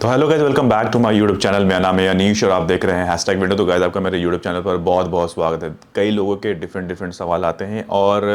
तो hello guys, welcome back to my YouTube channel. मेरा नाम है अनीश और आप देख रहे हैं हैशटैग वीडियो। तो गाइज आपका मेरे यूट्यूब चैनल पर बहुत बहुत स्वागत है। कई लोगों के डिफरेंट डिफरेंट सवाल आते हैं और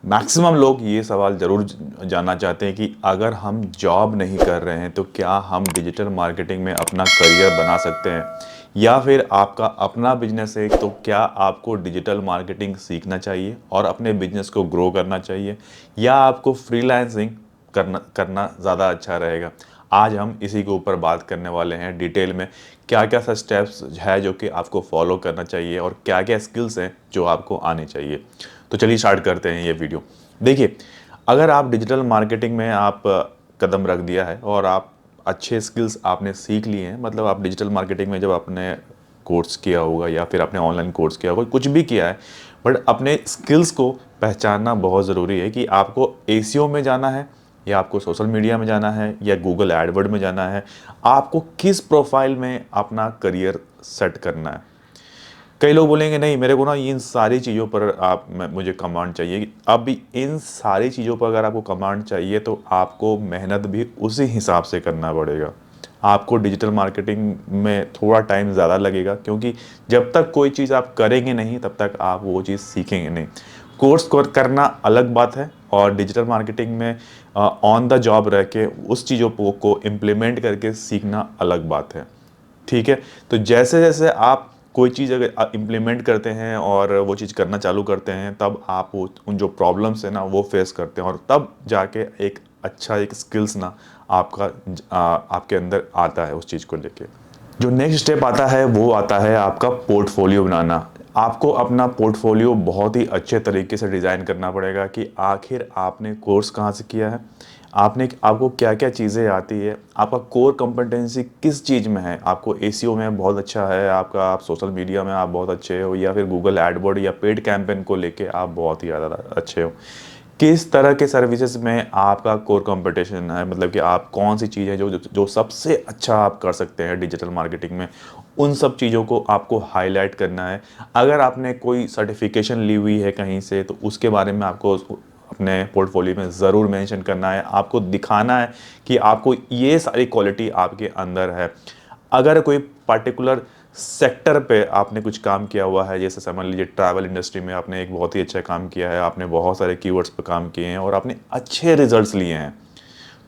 मैक्सिमम लोग ये सवाल ज़रूर जानना चाहते हैं कि अगर हम जॉब नहीं कर रहे हैं तो क्या हम डिजिटल मार्केटिंग में अपना करियर बना सकते हैं, या फिर आपका अपना बिजनेस है तो क्या आपको डिजिटल मार्केटिंग सीखना चाहिए और अपने बिजनेस को ग्रो करना चाहिए, या आपको फ्रीलांसिंग करना करना ज़्यादा अच्छा रहेगा। आज हम इसी के ऊपर बात करने वाले हैं डिटेल में। क्या क्या सा स्टेप्स है जो कि आपको फॉलो करना चाहिए और क्या क्या स्किल्स हैं जो आपको आने चाहिए। तो चलिए स्टार्ट करते हैं ये वीडियो। देखिए, अगर आप डिजिटल मार्केटिंग में आप कदम रख दिया है और आप अच्छे स्किल्स आपने सीख लिए हैं, मतलब आप डिजिटल मार्केटिंग में जब आपने कोर्स किया होगा या फिर आपने ऑनलाइन कोर्स किया होगा, कुछ भी किया है, बट अपने स्किल्स को पहचानना बहुत ज़रूरी है कि आपको एसीओ में जाना है या आपको सोशल मीडिया में जाना है या गूगल एडवर्ड में जाना है। आपको किस प्रोफाइल में अपना करियर सेट करना है। कई लोग बोलेंगे नहीं, मेरे को ना इन सारी चीज़ों पर मुझे कमांड चाहिए। अब इन सारी चीज़ों पर अगर आपको कमांड चाहिए तो आपको मेहनत भी उसी हिसाब से करना पड़ेगा। आपको डिजिटल मार्केटिंग में थोड़ा टाइम ज़्यादा लगेगा, क्योंकि जब तक कोई चीज़ आप करेंगे नहीं तब तक आप वो चीज़ सीखेंगे नहीं। कोर्स करना अलग बात है और डिजिटल मार्केटिंग में ऑन द जॉब रह के उस चीज़ों को इम्प्लीमेंट करके सीखना अलग बात है। ठीक है। तो जैसे जैसे आप कोई चीज़ अगर इम्प्लीमेंट करते हैं और वो चीज़ करना चालू करते हैं, तब आप उन जो प्रॉब्लम्स है ना वो फेस करते हैं और तब जाके एक अच्छा एक स्किल्स ना आपके अंदर आता है उस चीज़ को लेके। जो नेक्स्ट स्टेप आता है वो आता है आपका पोर्टफोलियो बनाना। आपको अपना पोर्टफोलियो बहुत ही अच्छे तरीके से डिज़ाइन करना पड़ेगा कि आखिर आपने कोर्स कहाँ से किया है, आपको क्या क्या चीज़ें आती है, आपका कोर कंपटेंसी किस चीज़ में है। आपको एसीओ में बहुत अच्छा है आपका, आप सोशल मीडिया में आप बहुत अच्छे हो, या फिर गूगल एडवर्ड या पेड कैंपेन को लेके आप बहुत ही ज़्यादा अच्छे हो। किस तरह के सर्विसेज में आपका कोर कंपटीशन है, मतलब कि आप कौन सी चीज़ है जो सबसे अच्छा आप कर सकते हैं डिजिटल मार्केटिंग में। उन सब चीज़ों को आपको हाईलाइट करना है। अगर आपने कोई सर्टिफिकेशन ली हुई है कहीं से तो उसके बारे में आपको अपने पोर्टफोलियो में ज़रूर मेंशन करना है। आपको दिखाना है कि आपको ये सारी क्वालिटी आपके अंदर है। अगर कोई पर्टिकुलर सेक्टर पे आपने कुछ काम किया हुआ है, जैसे समझ लीजिए ट्रैवल इंडस्ट्री में आपने एक बहुत ही अच्छा काम किया है, आपने बहुत सारे कीवर्ड्स पे काम किए हैं और आपने अच्छे रिजल्ट्स लिए हैं,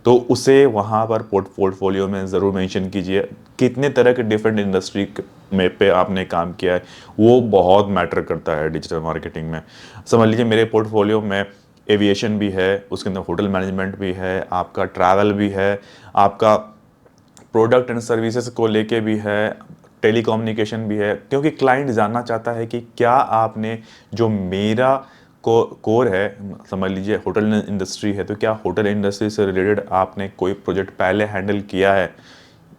तो उसे वहाँ पर पोर्टफोलियो में ज़रूर मेंशन कीजिए। कितने तरह के डिफरेंट इंडस्ट्री में पे आपने काम किया है, वो बहुत मैटर करता है डिजिटल मार्केटिंग में। समझ लीजिए मेरे पोर्टफोलियो में एविएशन भी है, उसके अंदर होटल मैनेजमेंट भी है, आपका ट्रैवल भी है, आपका प्रोडक्ट एंड सर्विसेज को लेके भी है, टेलीकम्युनिकेशन भी है। क्योंकि क्लाइंट जानना चाहता है कि क्या आपने जो मेरा कोर है, समझ लीजिए होटल इंडस्ट्री है, तो क्या होटल इंडस्ट्री से रिलेटेड आपने कोई प्रोजेक्ट पहले हैंडल किया है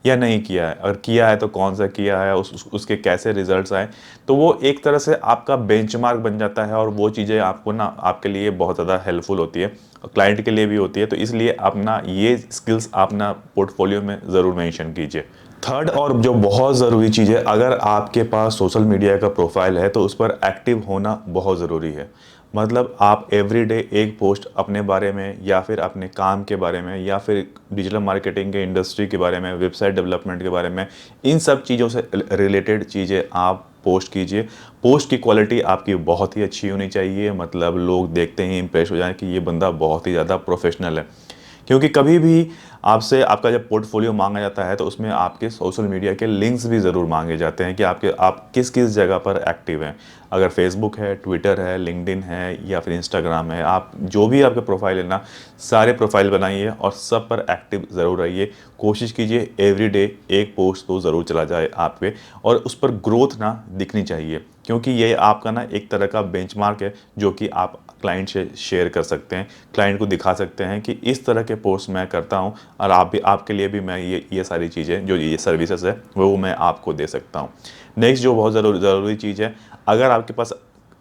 या नहीं किया है। अगर किया है तो कौन सा किया है, उसके कैसे रिजल्ट्स आए। तो वो एक तरह से आपका बेंचमार्क बन जाता है और वो चीज़ें आपको ना आपके लिए बहुत ज़्यादा हेल्पफुल होती है, क्लाइंट के लिए भी होती है। तो इसलिए अपना ये स्किल्स अपना पोर्टफोलियो में ज़रूर मेंशन कीजिए। थर्ड और जो बहुत ज़रूरी चीज़ है, अगर आपके पास सोशल मीडिया का प्रोफाइल है तो उस पर एक्टिव होना बहुत ज़रूरी है। मतलब आप एवरीडे एक पोस्ट अपने बारे में या फिर अपने काम के बारे में या फिर डिजिटल मार्केटिंग के इंडस्ट्री के बारे में, वेबसाइट डेवलपमेंट के बारे में, इन सब चीज़ों से रिलेटेड चीज़ें आप पोस्ट कीजिए। पोस्ट की क्वालिटी आपकी बहुत ही अच्छी होनी चाहिए, मतलब लोग देखते ही इंप्रेस हो जाए कि ये बंदा बहुत ही ज़्यादा प्रोफेशनल है। क्योंकि कभी भी आपसे आपका जब पोर्टफोलियो मांगा जाता है तो उसमें आपके सोशल मीडिया के लिंक्स भी ज़रूर मांगे जाते हैं कि आप किस किस जगह पर एक्टिव हैं। अगर फेसबुक है, ट्विटर है, लिंक्डइन है या फिर इंस्टाग्राम है, आप जो भी आपके प्रोफाइल है ना, सारे प्रोफाइल बनाइए और सब पर एक्टिव ज़रूर रहिए। कोशिश कीजिए एवरीडे एक पोस्ट तो ज़रूर चला जाए आप पे, और उस पर ग्रोथ ना दिखनी चाहिए, क्योंकि ये आपका ना एक तरह का बेंचमार्क है जो कि आप क्लाइंट से शेयर कर सकते हैं, क्लाइंट को दिखा सकते हैं कि इस तरह के पोस्ट मैं करता हूँ और आपके लिए भी मैं ये सारी चीज़ें जो ये सर्विसेज है वो मैं आपको दे सकता हूँ। नेक्स्ट जो बहुत ज़रूरी चीज़ है, अगर आपके पास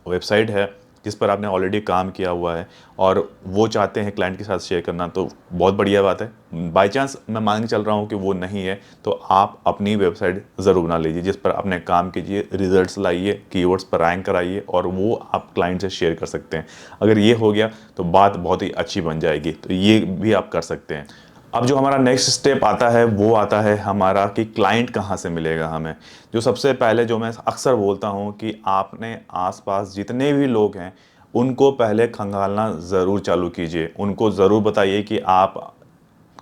वेबसाइट है जिस पर आपने ऑलरेडी काम किया हुआ है और वो चाहते हैं क्लाइंट के साथ शेयर करना, तो बहुत बढ़िया बात है। बाई चांस मैं मान के चल रहा हूँ कि वो नहीं है, तो आप अपनी वेबसाइट ज़रूर बना लीजिए जिस पर अपने काम कीजिए, रिजल्ट्स लाइए, कीवर्ड्स पर रैंक कराइए और वो आप क्लाइंट से शेयर कर सकते हैं। अगर ये हो गया तो बात बहुत ही अच्छी बन जाएगी, तो ये भी आप कर सकते हैं। अब जो हमारा नेक्स्ट स्टेप आता है वो आता है हमारा कि क्लाइंट कहाँ से मिलेगा हमें। जो सबसे पहले जो मैं अक्सर बोलता हूँ कि आपने आसपास जितने भी लोग हैं उनको पहले खंगालना ज़रूर चालू कीजिए। उनको ज़रूर बताइए कि आप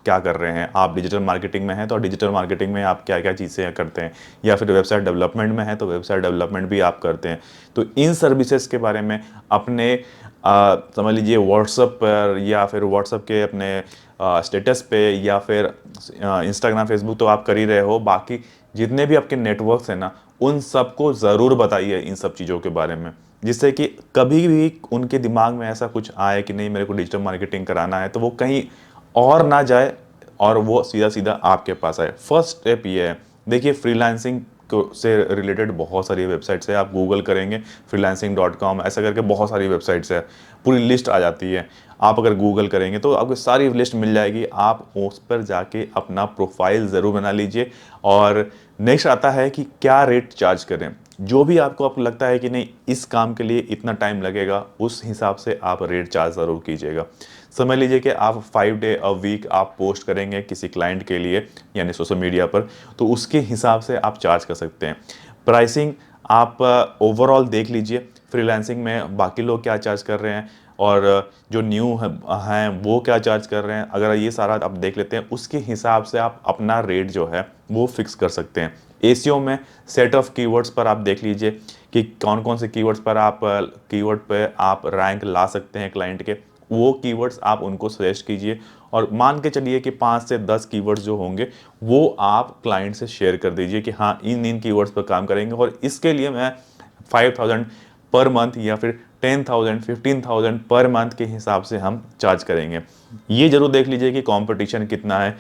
क्या कर रहे हैं। आप डिजिटल मार्केटिंग में हैं तो डिजिटल मार्केटिंग में आप क्या क्या चीज़ें करते हैं, या फिर वेबसाइट डेवलपमेंट में है तो वेबसाइट डेवलपमेंट भी आप करते हैं। तो इन सर्विसेज के बारे में अपने समझ लीजिए व्हाट्सएप पर, या फिर व्हाट्सएप के अपने स्टेटस पे, या फिर इंस्टाग्राम फेसबुक तो आप कर ही रहे हो, बाकी जितने भी आपके नेटवर्क्स हैं ना उन सबको ज़रूर बताइए इन सब चीज़ों के बारे में, जिससे कि कभी भी उनके दिमाग में ऐसा कुछ आए कि नहीं मेरे को डिजिटल मार्केटिंग कराना है तो वो कहीं और ना जाए और वो सीधा सीधा आपके पास आए। फर्स्ट स्टेप ये है। देखिए फ्रीलांसिंग को से रिलेटेड बहुत सारी वेबसाइट्स है। आप गूगल करेंगे freelancing.com ऐसा करके बहुत सारी वेबसाइट्स है, पूरी लिस्ट आ जाती है। आप अगर गूगल करेंगे तो आपको सारी लिस्ट मिल जाएगी। आप उस पर जाके अपना प्रोफाइल ज़रूर बना लीजिए। और नेक्स्ट आता है कि क्या रेट चार्ज करें। जो भी आपको लगता है कि नहीं इस काम के लिए इतना टाइम लगेगा, उस हिसाब से आप रेट चार्ज ज़रूर कीजिएगा। समझ लीजिए कि आप 5 डे अ वीक आप पोस्ट करेंगे किसी क्लाइंट के लिए, यानी सोशल मीडिया पर, तो उसके हिसाब से आप चार्ज कर सकते हैं। प्राइसिंग आप ओवरऑल देख लीजिए फ्रीलांसिंग में बाकी लोग क्या चार्ज कर रहे हैं, और जो न्यू हैं वो क्या चार्ज कर रहे हैं। अगर ये सारा आप देख लेते हैं उसके हिसाब से आप अपना रेट जो है वो फिक्स कर सकते हैं। एसीओ में सेट ऑफ कीवर्ड्स पर आप देख लीजिए कि कौन कौन से कीवर्ड्स पर आप कीवर्ड पे आप रैंक ला सकते हैं क्लाइंट के। वो कीवर्ड्स आप उनको सजेस्ट कीजिए, और मान के चलिए कि 5 से 10 कीवर्ड्स जो होंगे वो आप क्लाइंट से शेयर कर दीजिए कि हाँ इन कीवर्ड्स पर काम करेंगे और इसके लिए मैं 5,000 पर मंथ या फिर 10,000 15,000 पर मंथ के हिसाब से हम चार्ज करेंगे। ये जरूर देख लीजिए कि कंपटीशन कितना है,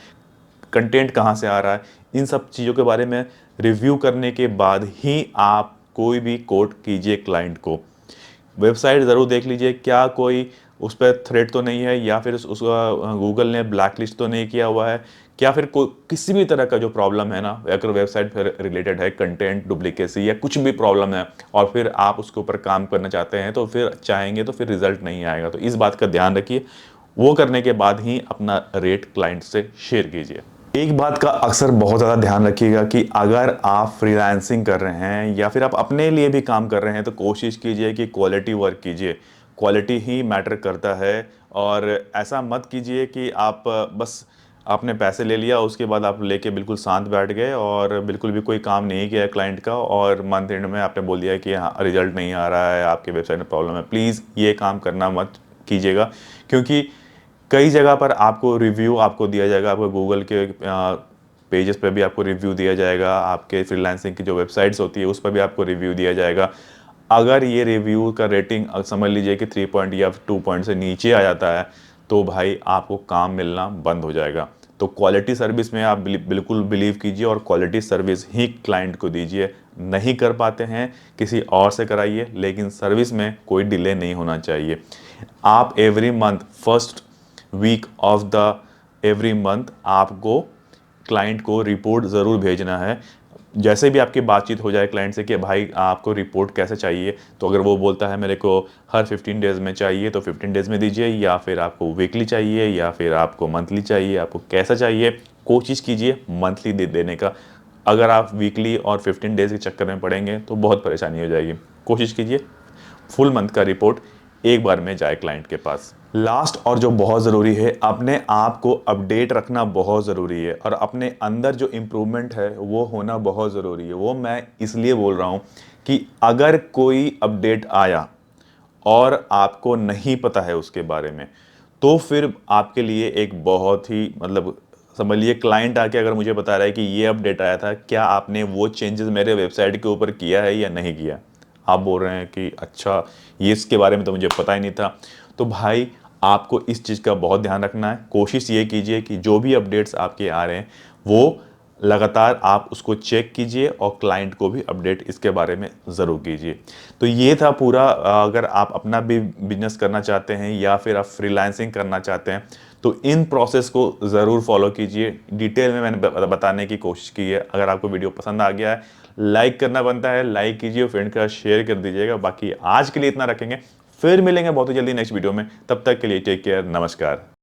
कंटेंट कहाँ से आ रहा है। इन सब चीज़ों के बारे में रिव्यू करने के बाद ही आप कोई भी कोट कीजिए क्लाइंट को। वेबसाइट ज़रूर देख लीजिए क्या कोई उस पर थ्रेड तो नहीं है, या फिर उसका गूगल ने ब्लैक लिस्ट तो नहीं किया हुआ है, क्या फिर कोई किसी भी तरह का जो प्रॉब्लम है ना, अगर वेबसाइट फिर रिलेटेड है कंटेंट डुप्लीकेसी या कुछ भी प्रॉब्लम है और फिर आप उसके ऊपर काम करना चाहते हैं तो फिर चाहेंगे तो फिर रिजल्ट नहीं आएगा। तो इस बात का ध्यान रखिए। वो करने के बाद ही अपना रेट क्लाइंट से शेयर कीजिए। एक बात का अक्सर बहुत ज़्यादा ध्यान रखिएगा कि अगर आप फ्रीलांसिंग कर रहे हैं या फिर आप अपने लिए भी काम कर रहे हैं तो कोशिश कीजिए कि क्वालिटी वर्क कीजिए। क्वालिटी ही मैटर करता है। और ऐसा मत कीजिए कि आप बस आपने पैसे ले लिया उसके बाद आप लेके बिल्कुल शांत बैठ गए और बिल्कुल भी कोई काम नहीं किया क्लाइंट का, और मंथ एंड में आपने बोल दिया कि हाँ रिजल्ट नहीं आ रहा है, आपके वेबसाइट में प्रॉब्लम है। प्लीज़ ये काम करना मत कीजिएगा, क्योंकि कई जगह पर आपको रिव्यू आपको दिया जाएगा। आपको गूगल के पेजेस पे भी आपको रिव्यू दिया जाएगा, आपके फ्रीलांसिंग की जो वेबसाइट्स होती है उस पर भी आपको रिव्यू दिया जाएगा। अगर ये रिव्यू का रेटिंग समझ लीजिए कि 3 पॉइंट या 2 पॉइंट से नीचे आ जाता है तो भाई आपको काम मिलना बंद हो जाएगा। तो क्वालिटी सर्विस में आप बिल्कुल बिलीव कीजिए और क्वालिटी सर्विस ही क्लाइंट को दीजिए। नहीं कर पाते हैं किसी और से कराइए, लेकिन सर्विस में कोई डिले नहीं होना चाहिए। आप every month first week of the every month आपको क्लाइंट को रिपोर्ट ज़रूर भेजना है। जैसे भी आपकी बातचीत हो जाए क्लाइंट से कि भाई आपको रिपोर्ट कैसे चाहिए, तो अगर वो बोलता है मेरे को हर 15 डेज़ में चाहिए तो 15 डेज़ में दीजिए, या फिर आपको वीकली चाहिए या फिर आपको मंथली चाहिए, आपको कैसा चाहिए, कोशिश कीजिए मंथली देने का। अगर आप वीकली और 15 डेज़ के चक्कर में पड़ेंगे तो बहुत परेशानी हो जाएगी। कोशिश कीजिए फुल मंथ का रिपोर्ट एक बार में जाए क्लाइंट के पास। लास्ट और जो बहुत ज़रूरी है, अपने आप को अपडेट रखना बहुत ज़रूरी है, और अपने अंदर जो इम्प्रूवमेंट है वो होना बहुत ज़रूरी है। वो मैं इसलिए बोल रहा हूँ कि अगर कोई अपडेट आया और आपको नहीं पता है उसके बारे में, तो फिर आपके लिए एक बहुत ही मतलब समझ लीजिए क्लाइंट आके अगर मुझे बता रहा है कि ये अपडेट आया था, क्या आपने वो चेंजेस मेरे वेबसाइट के ऊपर किया है या नहीं किया। आप बोल रहे हैं कि अच्छा ये इसके बारे में तो मुझे पता ही नहीं था। तो भाई आपको इस चीज़ का बहुत ध्यान रखना है। कोशिश ये कीजिए कि जो भी अपडेट्स आपके आ रहे हैं वो लगातार आप उसको चेक कीजिए और क्लाइंट को भी अपडेट इसके बारे में ज़रूर कीजिए। तो ये था पूरा। अगर आप अपना भी बिजनेस करना चाहते हैं या फिर आप फ्रीलांसिंग करना चाहते हैं तो इन प्रोसेस को ज़रूर फॉलो कीजिए। डिटेल में मैंने बताने की कोशिश की है। अगर आपको वीडियो पसंद आ गया है, लाइक करना बनता है, लाइक कीजिए, फ्रेंड का शेयर कर दीजिएगा। बाकी आज के लिए इतना रखेंगे, फिर मिलेंगे बहुत ही जल्दी नेक्स्ट वीडियो में। तब तक के लिए टेक केयर, नमस्कार।